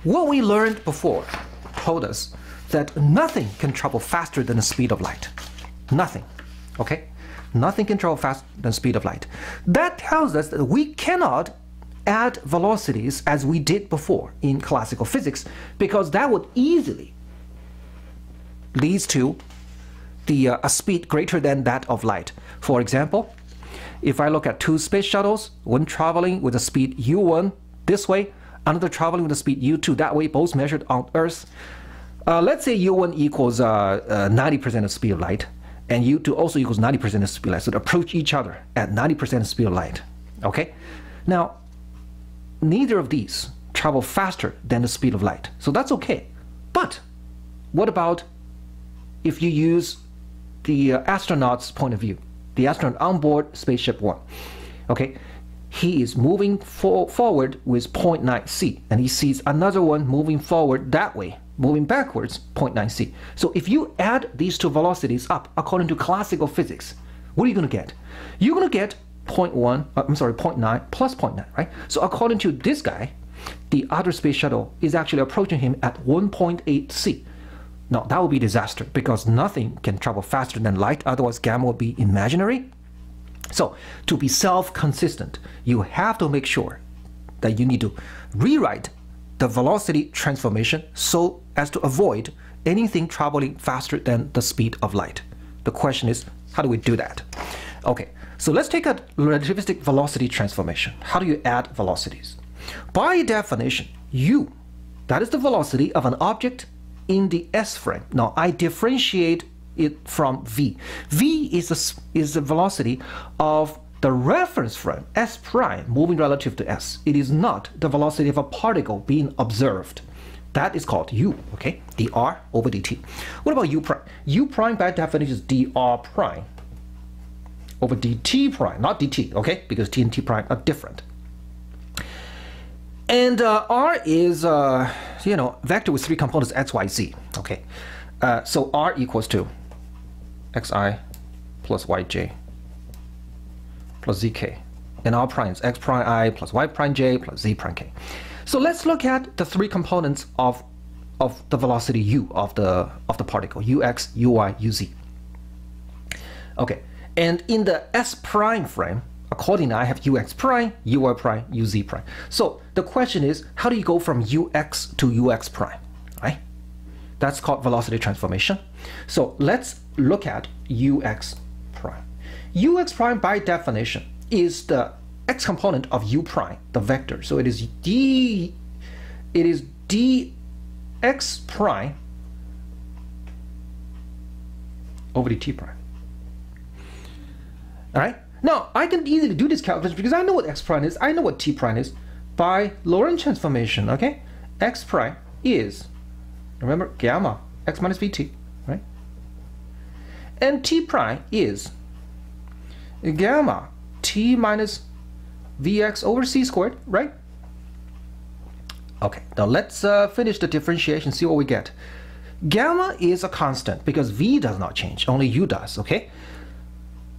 What we learned before told us that nothing can travel faster than the speed of light. Nothing, okay? Nothing can travel faster than the speed of light. That tells us that we cannot add velocities as we did before in classical physics, because that would easily lead to a speed greater than that of light. For example, if I look at two space shuttles, one traveling with a speed u1 this way, another traveling with a speed u2 that way, both measured on Earth. Let's say u1 equals 90% of speed of light, and u2 also equals 90% of speed of light. So they approach each other at 90% of speed of light. Okay? Now, neither of these travel faster than the speed of light. So that's okay. But what about if you use the astronaut's point of view? The astronaut on board Spaceship One. Okay? He is moving forward with 0.9 c, and he sees another one moving forward that way, moving backwards 0.9 c. So if you add these two velocities up according to classical physics, what are you going to get? You're going to get 0.9 plus 0.9, right? So according to this guy, the other space shuttle is actually approaching him at 1.8 c. Now that would be disaster, because nothing can travel faster than light, otherwise gamma would be imaginary. So to be self-consistent, you have to make sure that you need to rewrite the velocity transformation so as to avoid anything traveling faster than the speed of light. The question is, how do we do that? Okay, so let's take a relativistic velocity transformation. How do you add velocities? By definition, u, that is the velocity of an object in the s frame. Now I differentiate it from v. V is the velocity of the reference frame s prime moving relative to s. It is not the velocity of a particle being observed. That is called u, okay? dr over dt. What about u prime? U prime by definition is dr prime over dt prime, not dt, okay? Because t and t prime are different. And r is, vector with three components, x, y, z, okay? So r equals to xi plus yj plus zk. And r prime is x prime I plus y prime j plus z prime k. So let's look at the three components of the velocity u of the particle, ux, uy, uz. Okay, and in the s prime frame, accordingly, I have ux prime, uy prime, uz prime. So the question is, how do you go from ux to ux prime, right? That's called velocity transformation. So let's look at ux prime. Ux prime by definition is the x component of u prime, the vector. So it is dx prime over dt prime. All right. Now I can easily do this calculation because I know what x prime is. I know what t prime is by Lorentz transformation. Okay, x prime is, remember, gamma x minus vt, right? And t prime is gamma t minus vx over c squared, right? Okay, now let's finish the differentiation, see what we get. Gamma is a constant because v does not change, only u does, okay?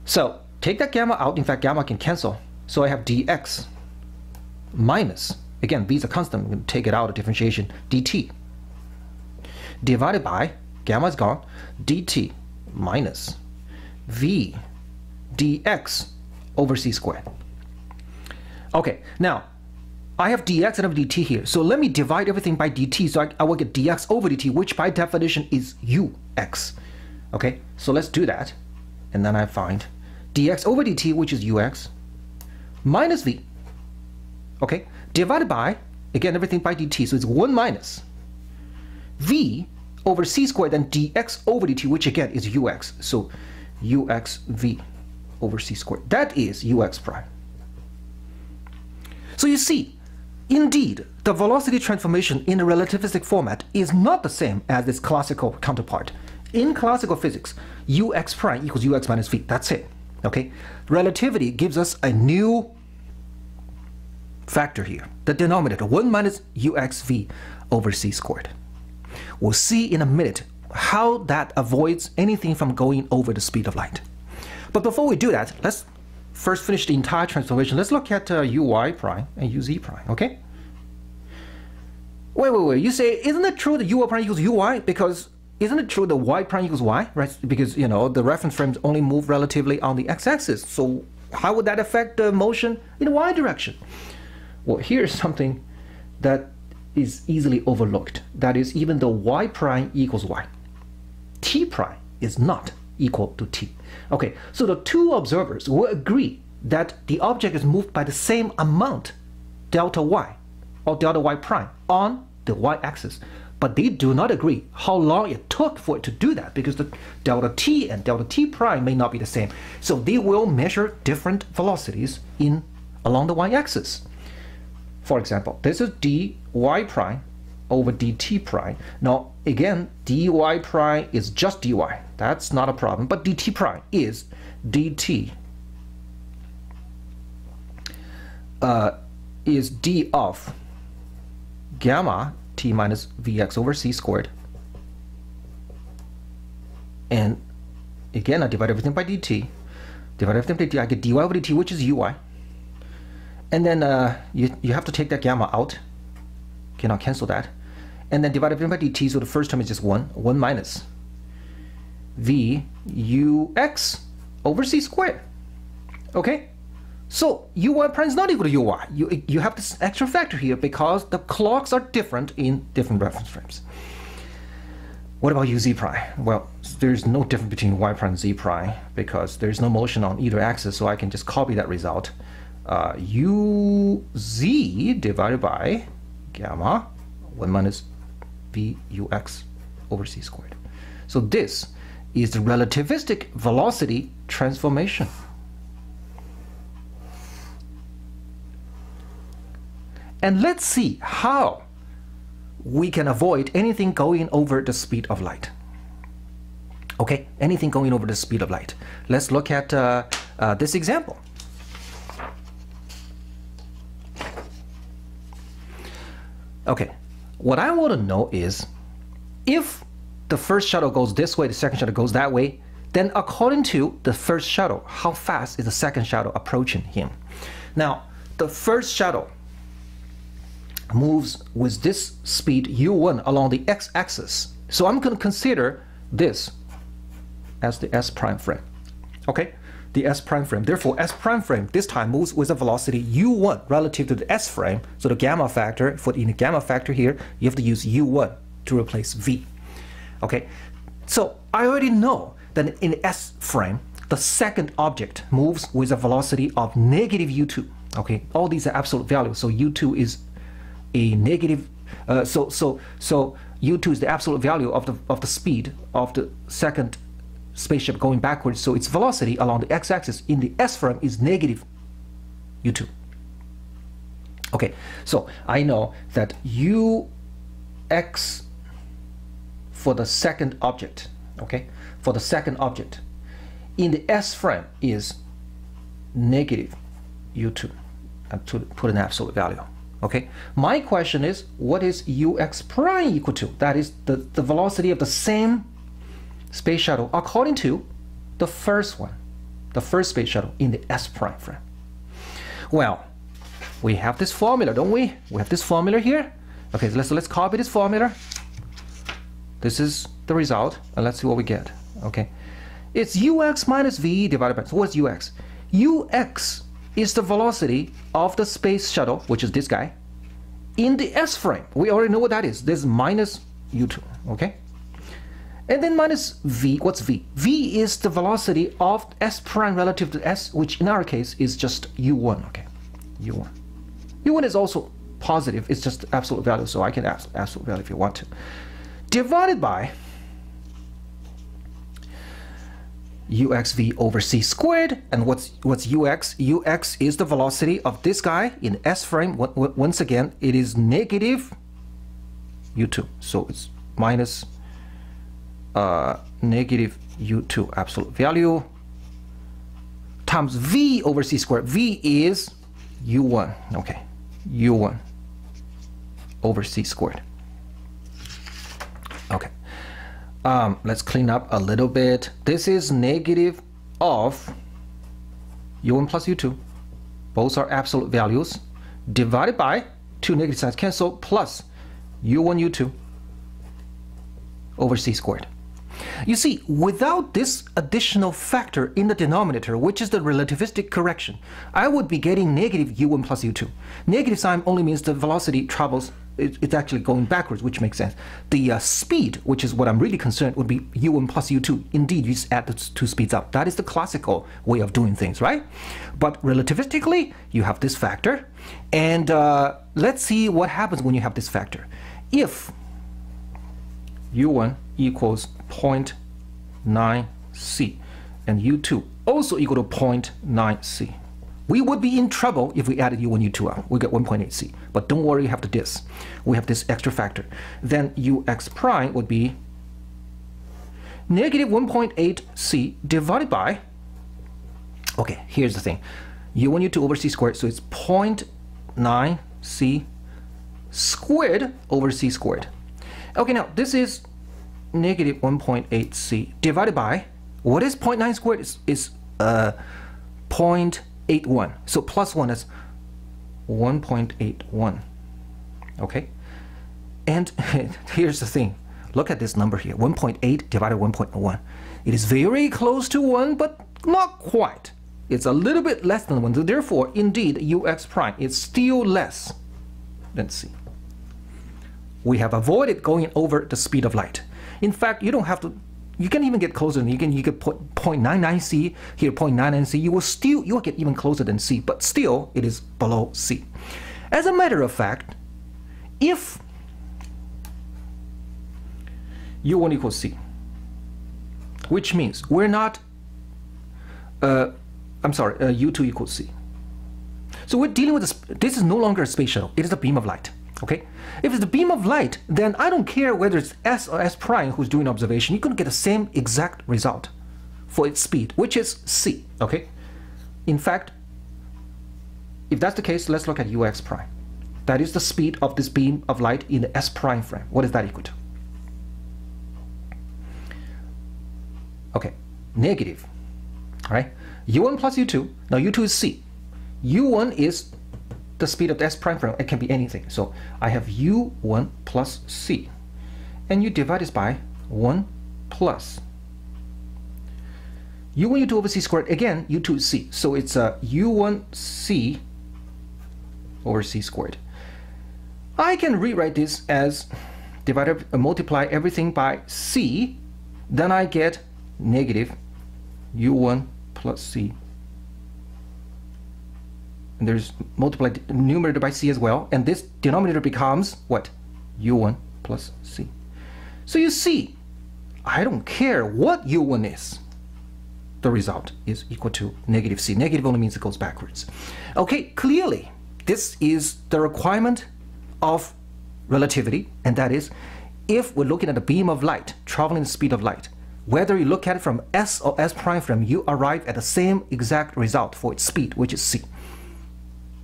So take that gamma out. In fact, gamma can cancel. So I have dx minus, again, v is a constant, I'm going to take it out of differentiation, dt divided by, gamma is gone, dt minus v dx over c squared. Okay, now I have dx and I have dt here. So let me divide everything by dt. So I will get dx over dt, which by definition is ux. Okay, so let's do that. And then I find dx over dt, which is ux, minus v. Okay, divided by, again, everything by dt. So it's 1 minus v over c squared, then dx over dt, which again is ux. So ux v over c squared. That is ux prime. So you see, indeed, the velocity transformation in a relativistic format is not the same as its classical counterpart. In classical physics, ux prime equals ux minus v. That's it. Okay? Relativity gives us a new factor here. The denominator, 1 minus ux v over c squared. We'll see in a minute how that avoids anything from going over the speed of light. But before we do that, let's first finish the entire transformation. Let's look at uy prime and uz prime, okay? Wait. You say, isn't it true that u prime equals uy? Because isn't it true that y prime equals y, right? Because, you know, the reference frames only move relatively on the x-axis. So how would that affect the motion in the y direction? Well, here's something that is easily overlooked. That is, even though y prime equals y, t prime is not equal to t. Okay, so the two observers will agree that the object is moved by the same amount, delta y, or delta y prime, on the y-axis. But they do not agree how long it took for it to do that, because the delta t and delta t prime may not be the same. So they will measure different velocities along the y-axis. For example, this is dy prime over dt prime. Now, again, dy prime is just dy. That's not a problem. But dt prime is dt is d of gamma t minus vx over c squared. And again, I divide everything by dt. Divide everything by dt. I get dy over dt, which is uy. And then you have to take that gamma out. Cannot cancel that. And then divide everything by dt, so the first term is just 1 minus v ux over c squared. Okay? So uy prime is not equal to uy. You have this extra factor here because the clocks are different in different reference frames. What about uz prime? Well, there's no difference between y prime and z prime because there's no motion on either axis, so I can just copy that result. uz divided by gamma 1 minus v ux over c squared. So this is the relativistic velocity transformation. And let's see how we can avoid anything going over the speed of light. Okay, anything going over the speed of light. Let's look at this example. Okay, what I want to know is if the first shuttle goes this way, the second shuttle goes that way, then according to the first shuttle, how fast is the second shuttle approaching him? Now, the first shuttle moves with this speed u1 along the x-axis. So I'm going to consider this as the s prime frame. Okay, the s prime frame. Therefore, s prime frame this time moves with a velocity u1 relative to the s frame. So the gamma factor, in the gamma factor here, you have to use u1 to replace v. Okay, so I already know that in the s frame, the second object moves with a velocity of negative u2. Okay, all these are absolute values. So u2 is a negative. So u2 is the absolute value of the speed of the second spaceship going backwards. So its velocity along the x-axis in the s frame is negative u2. Okay, so I know that ux for the second object, okay, for the second object in the s frame is negative u2. To put an absolute value. Okay, my question is, what is ux prime equal to? That is the velocity of the same space shuttle according to the first one, the first space shuttle in the s prime frame. Well, we have this formula, don't we? We have this formula here. Okay, so let's copy this formula. This is the result, and let's see what we get. Okay, it's ux minus v divided by, so what's ux? Ux is the velocity of the space shuttle, which is this guy, in the s frame. We already know what that is. There's minus u2, okay? And then minus v, what's v? V is the velocity of s prime relative to s, which in our case is just u1, okay? u1. u1 is also positive, it's just absolute value, so I can add absolute value if you want to. Divided by uxv over c squared. And what's ux? Ux is the velocity of this guy in s frame. Once again, it is negative u2, so it's minus negative u2 absolute value times v over c squared. V is u1, okay, u1 over c squared. Okay. Let's clean up a little bit. This is negative of u1 plus u2. Both are absolute values. Divided by two negative signs cancel, plus u1, u2 over c squared. You see, without this additional factor in the denominator, which is the relativistic correction, I would be getting negative u1 plus u2. Negative sign only means the velocity travels, it's actually going backwards, which makes sense. The speed, which is what I'm really concerned, would be u1 plus u2. Indeed, you just add the two speeds up. That is the classical way of doing things, right? But relativistically, you have this factor. And let's see what happens when you have this factor. If u1 equals 0.9c and u2 also equal to 0.9c. We would be in trouble if we added u1, u2 out. We get 1.8c. But don't worry, you have this. We have this extra factor. Then ux prime would be negative 1.8c divided by, okay, here's the thing. u1, u2 over c squared, so it's 0.9c squared over c squared. Okay, now this is negative 1.8c divided by, what is 0.9 squared? Is 0.81. So plus 1 is 1.81. Okay? And here's the thing. Look at this number here. 1.8 divided by 1.1. It is very close to 1, but not quite. It's a little bit less than 1. So therefore, indeed, ux prime is still less than c. We have avoided going over the speed of light. In fact, you don't have to, you can even get closer. You can put 0.99c here, 0.99c. You will get even closer than c, but still it is below c. As a matter of fact, if u1 equals c, which means we're not, u2 equals c. So we're dealing with this is no longer a space shuttle. It is a beam of light. Okay? If it's a beam of light, then I don't care whether it's S or S prime who's doing observation. You're going to get the same exact result for its speed, which is c. Okay? In fact, if that's the case, let's look at ux prime. That is the speed of this beam of light in the S prime frame. What is that equal to? Okay, negative. All right? u1 plus u2. Now u2 is c. u1 is the speed of the S prime frame. It can be anything. So I have u1 plus c. And you divide this by 1 plus u1, u2 over c squared. Again, u2 is c. So it's u1c over c squared. I can rewrite this as multiply everything by c. Then I get negative u1 plus c. And there's multiplied numerator by c as well, and this denominator becomes what? u1 plus c. So you see, I don't care what u1 is. The result is equal to negative c. Negative only means it goes backwards. Okay, clearly, this is the requirement of relativity, and that is, if we're looking at a beam of light traveling the speed of light, whether you look at it from S or S prime frame, you arrive at the same exact result for its speed, which is c.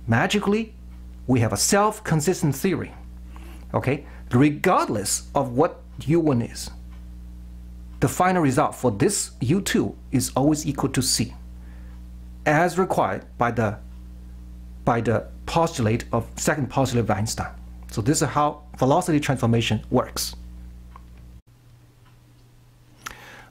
Magically, we have a self-consistent theory, okay? Regardless of what u1 is, the final result for this u2 is always equal to c, as required by the postulate of second postulate of Einstein. So this is how velocity transformation works.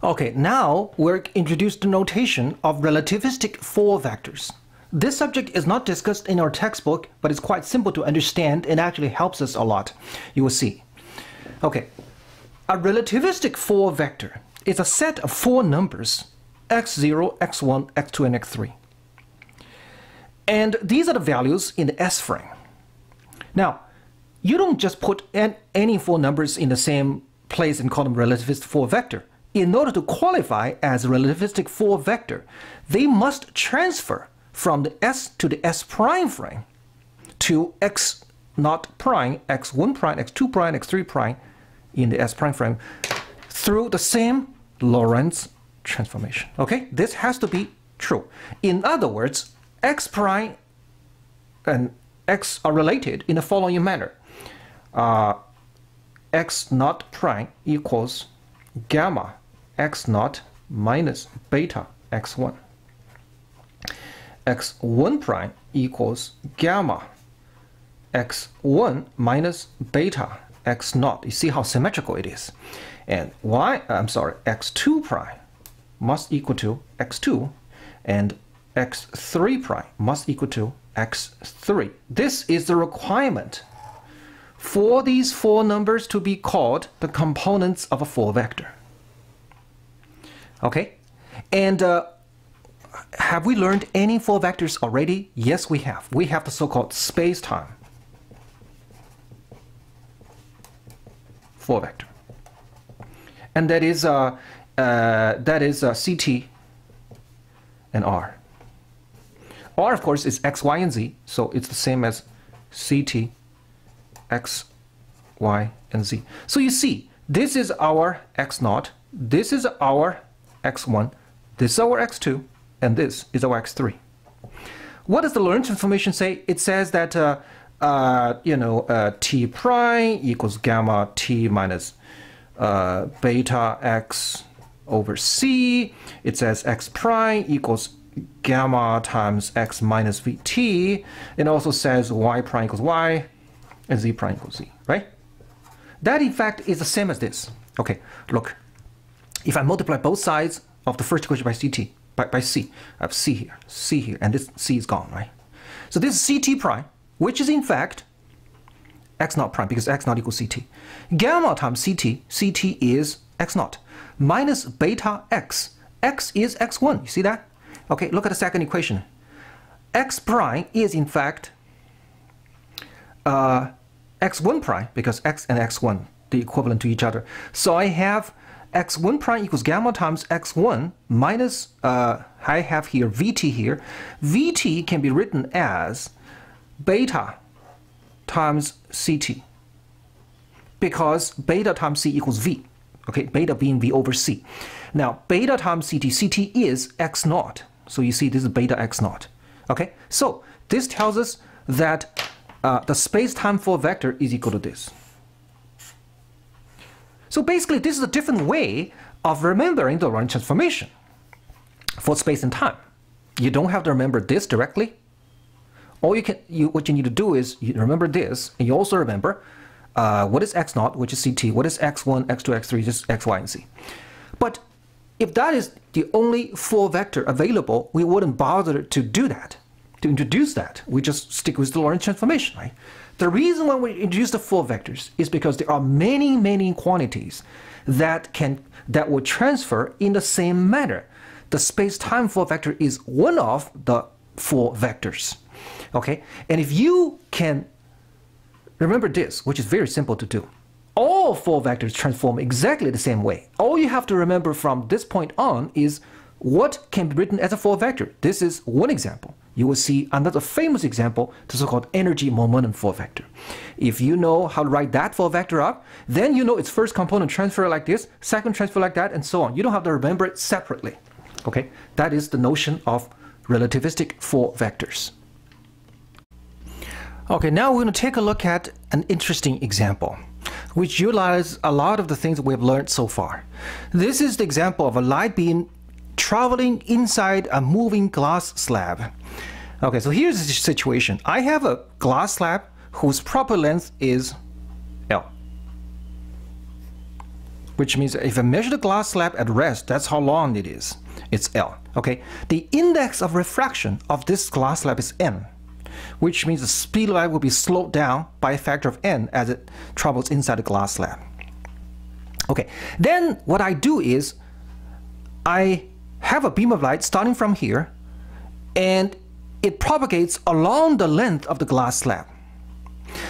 Okay, now we're introduced to notation of relativistic four vectors. This subject is not discussed in our textbook, but it's quite simple to understand and actually helps us a lot. You will see. Okay, a relativistic four vector is a set of four numbers, x0, x1, x2, and x3. And these are the values in the S frame. Now, you don't just put any four numbers in the same place and call them relativist four vector. In order to qualify as a relativistic four vector, they must transfer from the S to the S prime frame to x naught prime, x1 prime, x2 prime, x3 prime in the S prime frame through the same Lorentz transformation. Okay, this has to be true. In other words, x prime and x are related in the following manner. X naught prime equals gamma x naught minus beta x1. x1 prime equals gamma x1 minus beta x naught. You see how symmetrical it is. And x2 prime must equal to x2, and x3 prime must equal to x3. This is the requirement for these four numbers to be called the components of a four vector. Okay? And have we learned any four vectors already? Yes, we have. We have the so-called space-time four vector. And that is CT and R. R, of course, is X, Y, and Z, so it's the same as CT, X, Y, and Z. So you see, this is our X naught, this is our X1, this is our X2, and this is our X3. What does the Lorentz transformation say? It says that T prime equals gamma T minus beta X over C. It says X prime equals gamma times X minus VT. It also says Y prime equals Y and Z prime equals Z, right? That in fact is the same as this. Okay, look, if I multiply both sides of the first equation by CT, by C, I have C here, and this C is gone, right? So this is CT prime, which is in fact X naught prime, because X naught equals CT. Gamma times CT, CT is X naught, minus beta X. X is X1, you see that? Okay, look at the second equation. X prime is in fact X1 prime, because X and X1, the equivalent to each other. So I have X1 prime equals gamma times X1 minus, I have here VT here. VT can be written as beta times CT, because beta times C equals V. Okay, beta being V over C. Now, beta times CT, CT is X naught. So you see this is beta X naught. Okay, so this tells us that the space-time four vector is equal to this. So basically, this is a different way of remembering the Lorentz transformation for space and time. You don't have to remember this directly. All what you need to do is you remember this, and you also remember what is X naught, which is CT, what is X1, X2, X3, just X, Y, and Z. But if that is the only four vector available, we wouldn't bother to do that, to introduce that. We just stick with the Lorentz transformation, right? The reason why we introduce the four vectors is because there are many, many quantities that will transfer in the same manner. The space-time four vector is one of the four vectors. Okay, and if you can remember this, which is very simple to do, all four vectors transform exactly the same way. All you have to remember from this point on is what can be written as a four vector. This is one example. You will see another famous example, the so-called energy momentum four vector. If you know how to write that four vector up, then you know its first component transfer like this, second transfer like that, and so on. You don't have to remember it separately. Okay, that is the notion of relativistic four vectors. Okay, now we're going to take a look at an interesting example, which utilizes a lot of the things we have learned so far. This is the example of a light beam traveling inside a moving glass slab. Okay, so here's the situation. I have a glass slab whose proper length is L, which means if I measure the glass slab at rest, that's how long it is. It's L. Okay, the index of refraction of this glass slab is N, which means the speed of light will be slowed down by a factor of N as it travels inside the glass slab. Okay, then what I do is I have a beam of light starting from here, and it propagates along the length of the glass slab.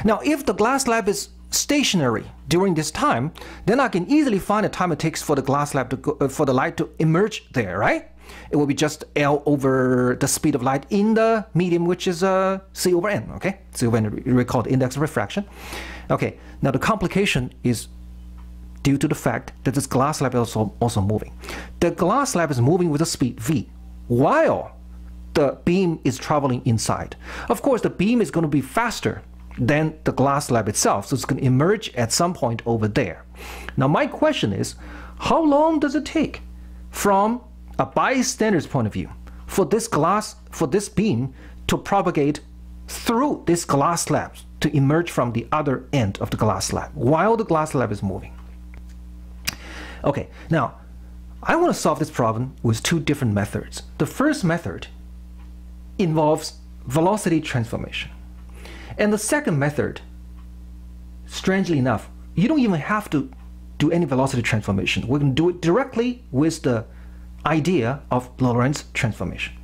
Now, if the glass slab is stationary during this time, then I can easily find the time it takes for the glass slab to go, for the light to emerge there, right? It will be just L over the speed of light in the medium, which is C over N, okay? C over N, we call the index of refraction. Okay, now the complication is due to the fact that this glass slab is also moving. The glass slab is moving with a speed V, while the beam is traveling inside. Of course, the beam is going to be faster than the glass slab itself, so it's going to emerge at some point over there. Now, my question is, how long does it take from a bystander's point of view for this beam to propagate through this glass slab to emerge from the other end of the glass slab while the glass slab is moving. Okay, now I want to solve this problem with two different methods. The first method involves velocity transformation. And the second method, strangely enough, you don't even have to do any velocity transformation. We can do it directly with the idea of Lorentz transformation.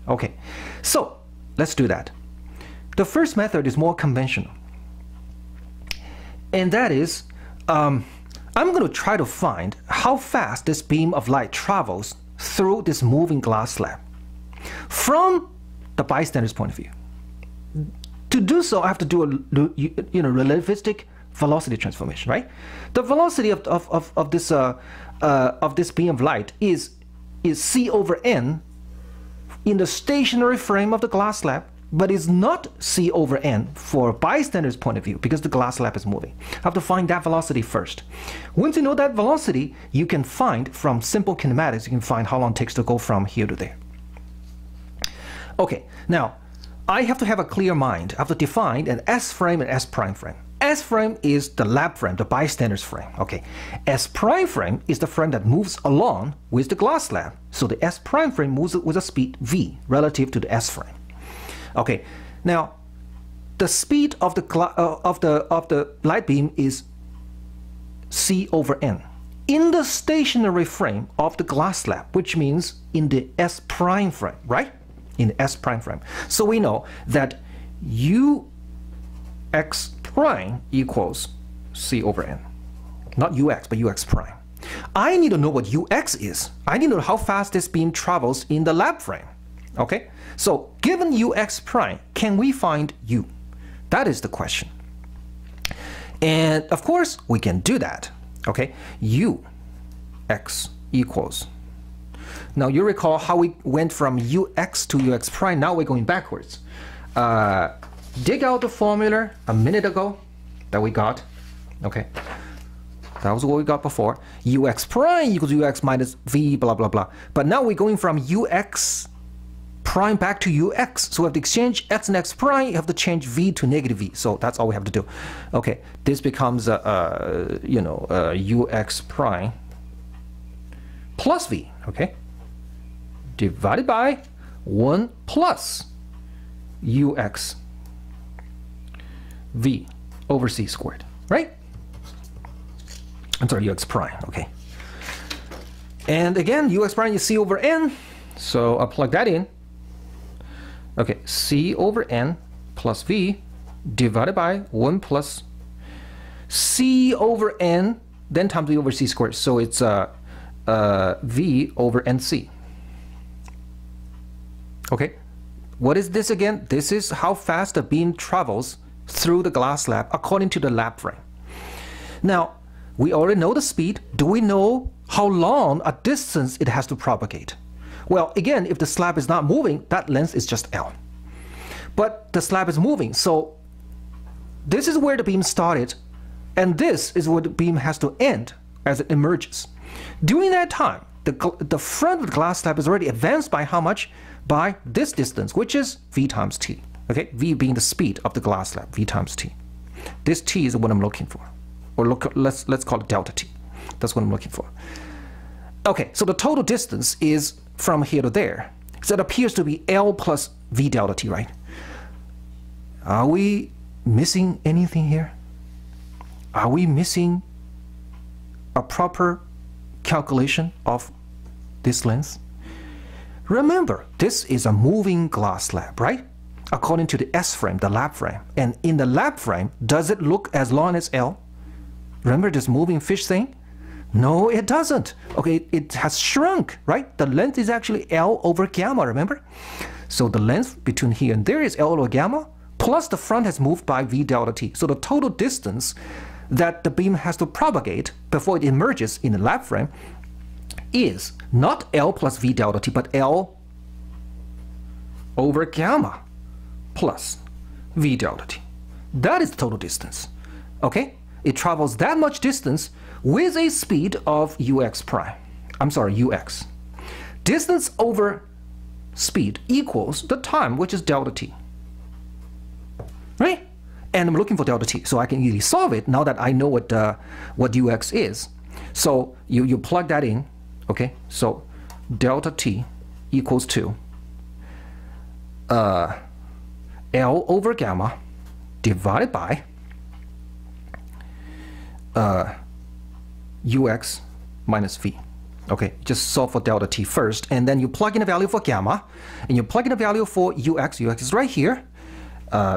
Okay, so let's do that. The first method is more conventional. And that is, I'm going to try to find how fast this beam of light travels through this moving glass slab from the bystander's point of view. To do so, I have to do a relativistic velocity transformation, right? The velocity of this beam of light is c over n in the stationary frame of the glass slab, but is not c over n for bystander's point of view because the glass slab is moving. I have to find that velocity first. Once you know that velocity, you can find from simple kinematics, you can find how long it takes to go from here to there. Okay, now I have to have a clear mind. I have to define an S frame and S prime frame. S frame is the lab frame, the bystander's frame. Okay, S prime frame is the frame that moves along with the glass slab. So the S prime frame moves with a speed v relative to the S frame. Okay, now the speed of the light beam is c over n in the stationary frame of the glass slab, which means in the S prime frame, right? In the S prime frame. So we know that ux prime equals c over n. Not ux, but ux prime. I need to know what ux is. I need to know how fast this beam travels in the lab frame. Okay? So given ux prime, can we find u? That is the question. And of course, we can do that. Okay? ux equals. Now you recall how we went from ux to ux prime. Now we're going backwards. Dig out the formula a minute ago that we got. Okay, that was what we got before. Ux prime equals ux minus v blah blah blah. But now we're going from ux prime back to ux. So we have to exchange x and x prime. You have to change v to negative v. So that's all we have to do. Okay, this becomes ux prime plus v. Okay, divided by 1 plus ux v over c squared, right? I'm sorry, ux prime, okay. And again, ux prime is c over n, so I'll plug that in. Okay, c over n plus v divided by 1 plus c over n, then times v over c squared, so it's v over nc. Okay, what is this again? This is how fast the beam travels through the glass slab according to the lab frame. Now, we already know the speed. Do we know how long a distance it has to propagate? Well, again, if the slab is not moving, that length is just L. But the slab is moving, so this is where the beam started, and this is where the beam has to end as it emerges. During that time, the front of the glass slab is already advanced by how much? By this distance, which is v times t. Okay, v being the speed of the glass slab, v times t. This t is what I'm looking for, or let's call it delta t. That's what I'm looking for. Okay, so the total distance is from here to there. So it appears to be L plus v delta t, right? Are we missing anything here? Are we missing a proper calculation of this length? Remember, this is a moving glass slab, right? According to the S frame, the lab frame. And in the lab frame, does it look as long as L? Remember this moving fish thing? No, it doesn't. Okay, it has shrunk, right? The length is actually L over gamma, remember? So the length between here and there is L over gamma, plus the front has moved by v delta t. So the total distance that the beam has to propagate before it emerges in the lab frame is not L plus v delta t, but L over gamma plus v delta t. That is the total distance. Okay? It travels that much distance with a speed of ux prime. I'm sorry, ux. Distance over speed equals the time, which is delta t. Right? And I'm looking for delta t, so I can easily solve it now that I know what ux is. So you plug that in, okay? So delta t equals to L over gamma divided by ux minus v. Okay, just solve for delta t first, and then you plug in a value for gamma, and you plug in a value for ux. Ux is right here.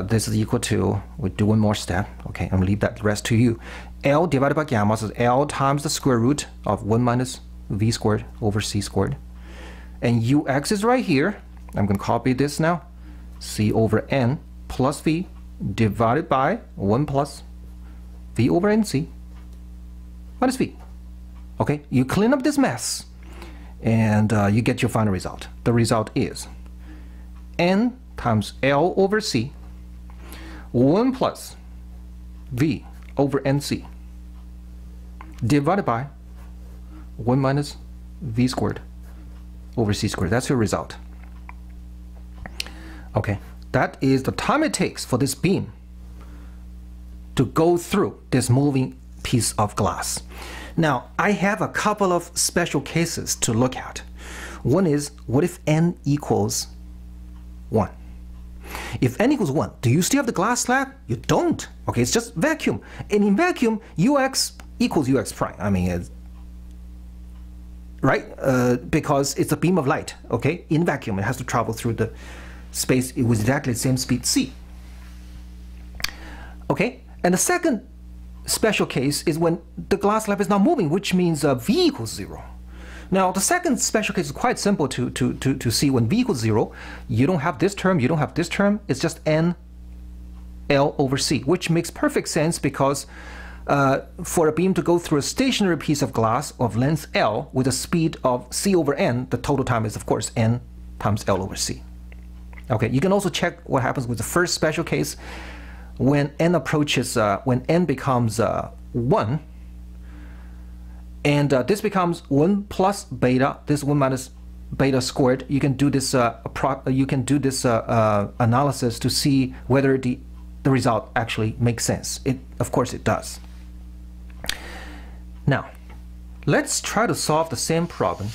This is equal to, we'll do one more step. Okay, I'm gonna leave that rest to you. L divided by gamma is L times the square root of 1 minus v squared over c squared. And ux is right here. I'm gonna copy this now. C over n plus v divided by 1 plus v over nc minus v. Okay, you clean up this mess, and you get your final result. The result is n times L over c 1 plus v over nc divided by 1 minus v squared over c squared. That's your result. Okay, that is the time it takes for this beam to go through this moving piece of glass. Now, I have a couple of special cases to look at. One is, what if n equals 1? If n equals 1, do you still have the glass slab? You don't. Okay, it's just vacuum. And in vacuum, ux equals ux prime. I mean, it's, right? Because it's a beam of light. Okay, in vacuum, it has to travel through the space with exactly the same speed c. Okay, and the second special case is when the glass slab is not moving, which means v equals 0. Now, the second special case is quite simple to see. When v equals 0, you don't have this term, you don't have this term. It's just n L over c, which makes perfect sense because for a beam to go through a stationary piece of glass of length L with a speed of c over n, the total time is, of course, n times L over c. Okay, you can also check what happens with the first special case. When n approaches, when n becomes 1, and this becomes 1 plus beta, this 1 minus beta squared, you can do this analysis to see whether the result actually makes sense. Of course it does. Now, let's try to solve the same problem,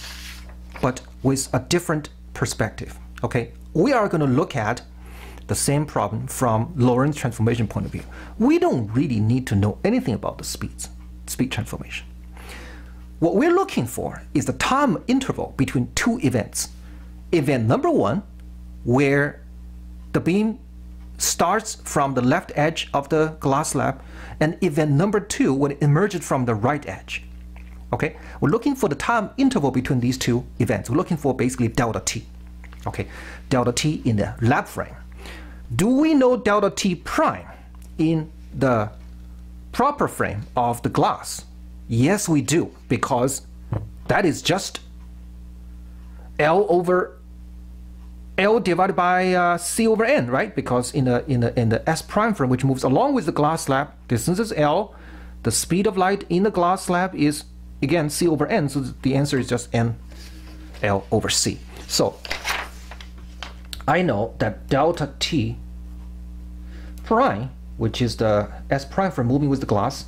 but with a different perspective. Okay, we are going to look at the same problem from Lorentz transformation point of view. We don't really need to know anything about the speed transformation. What we're looking for is the time interval between two events. Event number 1, where the beam starts from the left edge of the glass slab, and event number 2, when it emerges from the right edge. Okay, we're looking for the time interval between these two events. We're looking for basically delta t. Okay, delta t in the lab frame. Do we know delta t prime in the proper frame of the glass? Yes, we do, because that is just L over L divided by C over N, right? Because in the S prime frame, which moves along with the glass slab, distance is L. The speed of light in the glass slab is, again, C over N. So the answer is just N L over C. So I know that delta T prime, which is the S prime frame moving with the glass,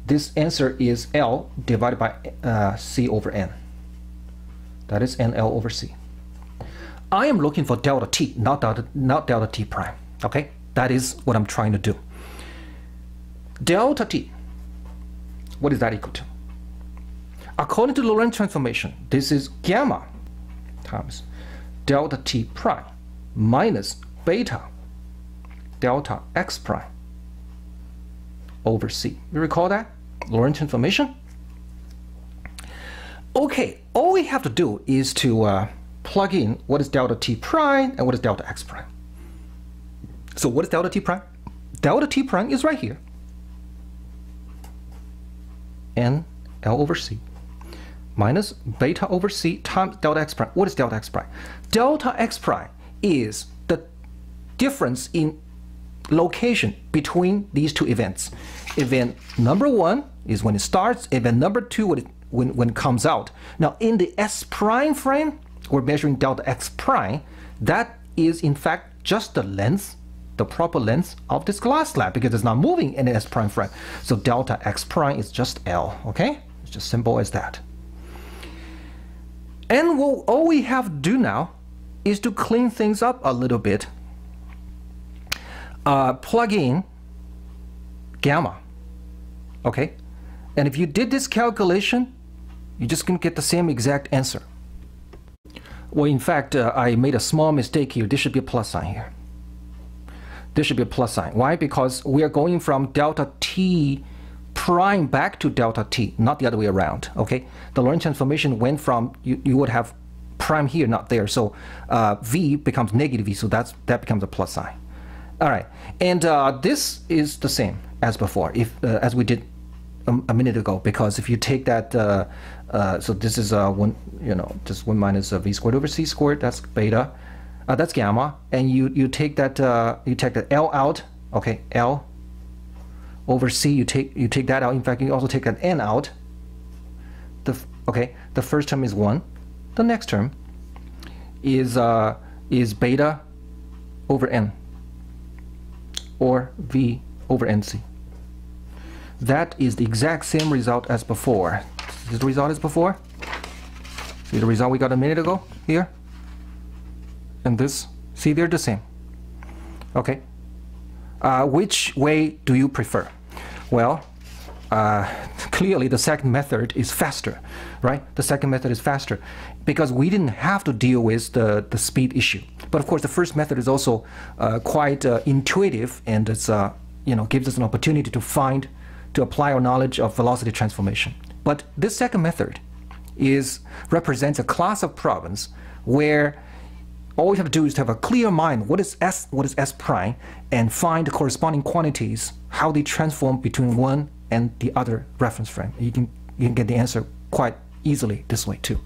this answer is L divided by C over N. That is N L over C. I am looking for delta T, not delta T prime. Okay, that is what I'm trying to do. Delta T, what is that equal to? According to Lorentz transformation, this is gamma times delta T prime minus beta delta x prime over C. You recall that? Lorentz transformation? Okay, all we have to do is to plug in what is delta T prime and what is delta x prime. So what is delta T prime? Delta T prime is right here. N L over C minus beta over C times delta x prime. What is delta x prime? Delta x prime is the difference in location between these two events. Event number 1 is when it starts. Event number 2 when it comes out. Now in the S prime frame, we're measuring delta x prime. That is in fact just the length the proper length of this glass slab because it's not moving in the S prime frame. So delta x prime is just L, okay? It's just simple as that. And all we have to do now is to clean things up a little bit. Plug in gamma, okay? And if you did this calculation, you're just going to get the same exact answer. Well, in fact, I made a small mistake here. This should be a plus sign here. This should be a plus sign. Why? Because we are going from delta t prime back to delta t, not the other way around, okay? The Lorentz transformation went from, you would have prime here, not there. So v becomes negative v, so that becomes a plus sign. All right, and this is the same as before, as we did a minute ago, because if you take that, so this is just 1 minus v squared over c squared. That's beta, that's gamma, and you take that L out, okay? L over c, you take that out. In fact, you also take an n out. The first term is 1. The next term is beta over n, or v over nc. That is the exact same result as before. This is the result as before. See the result we got a minute ago here? And this, see, they're the same. Okay. Which way do you prefer? Well, clearly the second method is faster, right? The second method is faster because we didn't have to deal with the speed issue. But of course, the first method is also quite intuitive, and it's gives us an opportunity to apply our knowledge of velocity transformation. But this second method represents a class of problems where all we have to do is to have a clear mind what is S prime, and find the corresponding quantities, how they transform between one and the other reference frame. You can get the answer quite easily this way too.